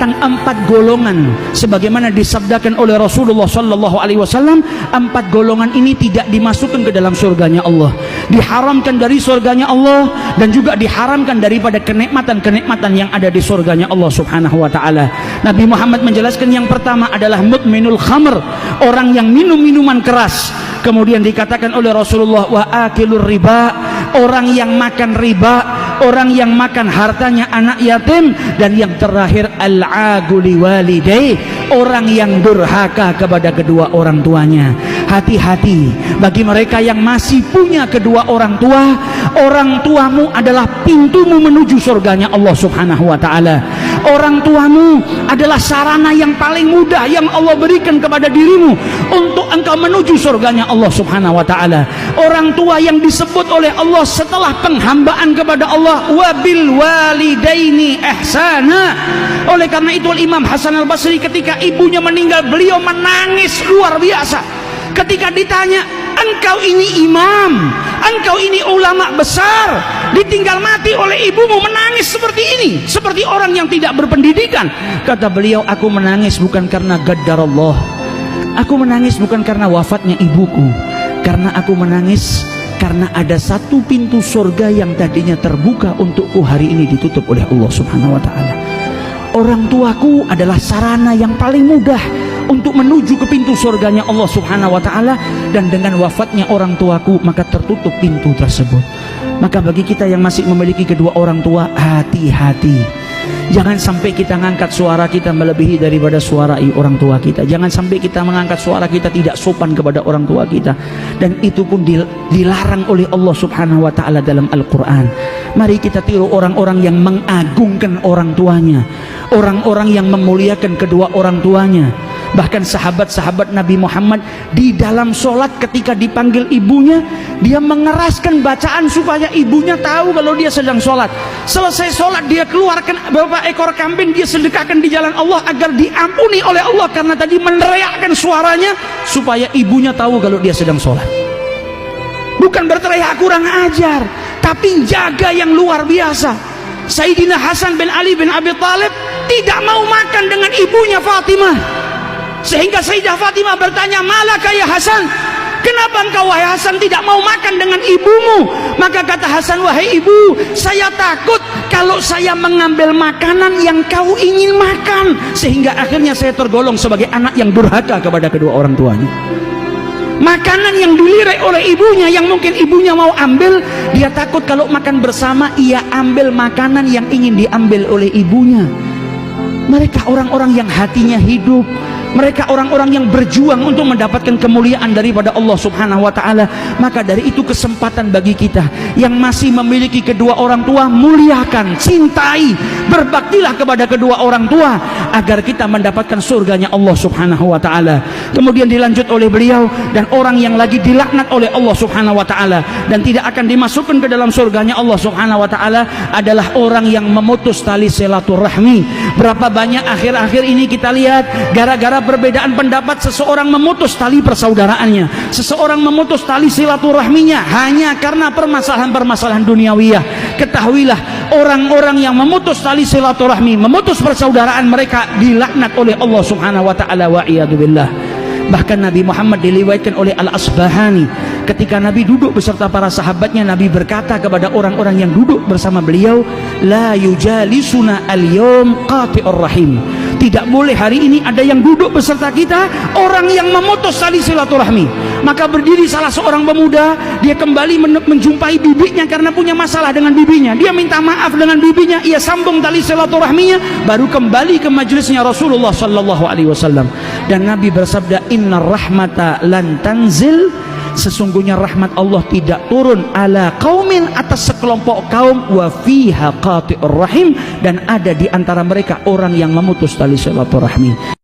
tentang 4 golongan sebagaimana disabdakan oleh Rasulullah sallallahu alaihi wasallam, 4 golongan ini tidak dimasukkan ke dalam surganya Allah, diharamkan dari surganya Allah, dan juga diharamkan daripada kenikmatan-kenikmatan yang ada di surganya Allah subhanahu wa ta'ala. Nabi Muhammad menjelaskan yang pertama adalah mudminul khamr, orang yang minum minuman keras. Kemudian dikatakan oleh Rasulullah, wa akilur riba, orang yang makan riba, orang yang makan hartanya anak yatim. Dan yang terakhir, al-aguli walidai, orang yang durhaka kepada kedua orang tuanya. Hati-hati bagi mereka yang masih punya kedua orang tua. Orang tuamu adalah pintumu menuju surganya Allah subhanahu wa ta'ala. Orang tuamu adalah sarana yang paling mudah yang Allah berikan kepada dirimu untuk engkau menuju surganya Allah subhanahu wa ta'ala. Orang tua yang disebut oleh Allah setelah penghambaan kepada Allah, wabil walidaini ihsana. Oleh karena itu Imam Hasan al-Basri ketika ibunya meninggal, beliau menangis luar biasa. Ketika ditanya, engkau ini imam, engkau ini ulama besar, ditinggal mati oleh ibumu, menangis seperti ini, seperti orang yang tidak berpendidikan. Kata beliau, aku menangis bukan karena gaddar Allah, aku menangis bukan karena wafatnya ibuku, karena aku menangis karena ada satu pintu surga yang tadinya terbuka untukku hari ini ditutup oleh Allah subhanahu wa ta'ala. Orang tuaku adalah sarana yang paling mudah untuk menuju ke pintu surganya Allah subhanahu wa ta'ala, dan dengan wafatnya orang tuaku maka tertutup pintu tersebut. Maka bagi kita yang masih memiliki kedua orang tua, hati-hati, jangan sampai kita mengangkat suara kita melebihi daripada suara orang tua kita. Jangan sampai kita mengangkat suara kita tidak sopan kepada orang tua kita, dan itu pun dilarang oleh Allah subhanahu wa ta'ala dalam Al-Quran. Mari kita tiru orang-orang yang mengagungkan orang tuanya, orang-orang yang memuliakan kedua orang tuanya. Bahkan sahabat-sahabat Nabi Muhammad di dalam sholat ketika dipanggil ibunya, dia mengeraskan bacaan supaya ibunya tahu kalau dia sedang sholat. Selesai sholat dia keluarkan beberapa ekor kambing, dia sedekahkan di jalan Allah agar diampuni oleh Allah, karena tadi meneriakkan suaranya supaya ibunya tahu kalau dia sedang sholat. Bukan berteriak kurang ajar, tapi jaga yang luar biasa. Sayyidina Hasan bin Ali bin Abi Thalib tidak mau makan dengan ibunya Fatimah, sehingga Sayyidah Fatimah bertanya, malaka ya Hasan, kenapa engkau wahai Hasan tidak mau makan dengan ibumu? Maka kata Hasan, wahai ibu, saya takut kalau saya mengambil makanan yang kau ingin makan, sehingga akhirnya saya tergolong sebagai anak yang durhaka kepada kedua orang tuanya. Makanan yang dilirik oleh ibunya, yang mungkin ibunya mau ambil, dia takut kalau makan bersama ia ambil makanan yang ingin diambil oleh ibunya. Mereka orang-orang yang hatinya hidup, mereka orang-orang yang berjuang untuk mendapatkan kemuliaan daripada Allah subhanahu wa ta'ala. Maka dari itu kesempatan bagi kita yang masih memiliki kedua orang tua, muliakan, cintai, berbaktilah kepada kedua orang tua agar kita mendapatkan surganya Allah subhanahu wa ta'ala. Kemudian dilanjut oleh beliau, dan orang yang lagi dilaknat oleh Allah subhanahu wa ta'ala dan tidak akan dimasukkan ke dalam surganya Allah subhanahu wa ta'ala adalah orang yang memutus tali silaturahmi. Berapa banyak akhir-akhir ini kita lihat, gara-gara perbedaan pendapat seseorang memutus tali persaudaraannya, seseorang memutus tali silaturahminya hanya karena permasalahan-permasalahan duniawiyah. Ketahuilah, orang-orang yang memutus tali silaturahmi, memutus persaudaraan, mereka dilaknat oleh Allah subhanahu wa ta'ala, wa iyadzubillah. Bahkan Nabi Muhammad diriwayatkan oleh Al-Asbahani, ketika Nabi duduk beserta para sahabatnya, Nabi berkata kepada orang-orang yang duduk bersama beliau, la yujalisuna al-yawm qati'ur rahim. Tidak boleh hari ini ada yang duduk beserta kita orang yang memutus tali silaturahmi. Maka berdiri salah seorang pemuda, dia kembali menjumpai bibinya karena punya masalah dengan bibinya. Dia minta maaf dengan bibinya, ia sambung tali silaturahminya, baru kembali ke majelisnya Rasulullah sallallahu alaihi wasallam. Dan Nabi bersabda, innar rahmata lan tanzil, sesungguhnya rahmat Allah tidak turun ala qaumin, atas sekelompok kaum, wa fiha qati'ur rahim, dan ada di antara mereka orang yang memutus tali silaturahmi.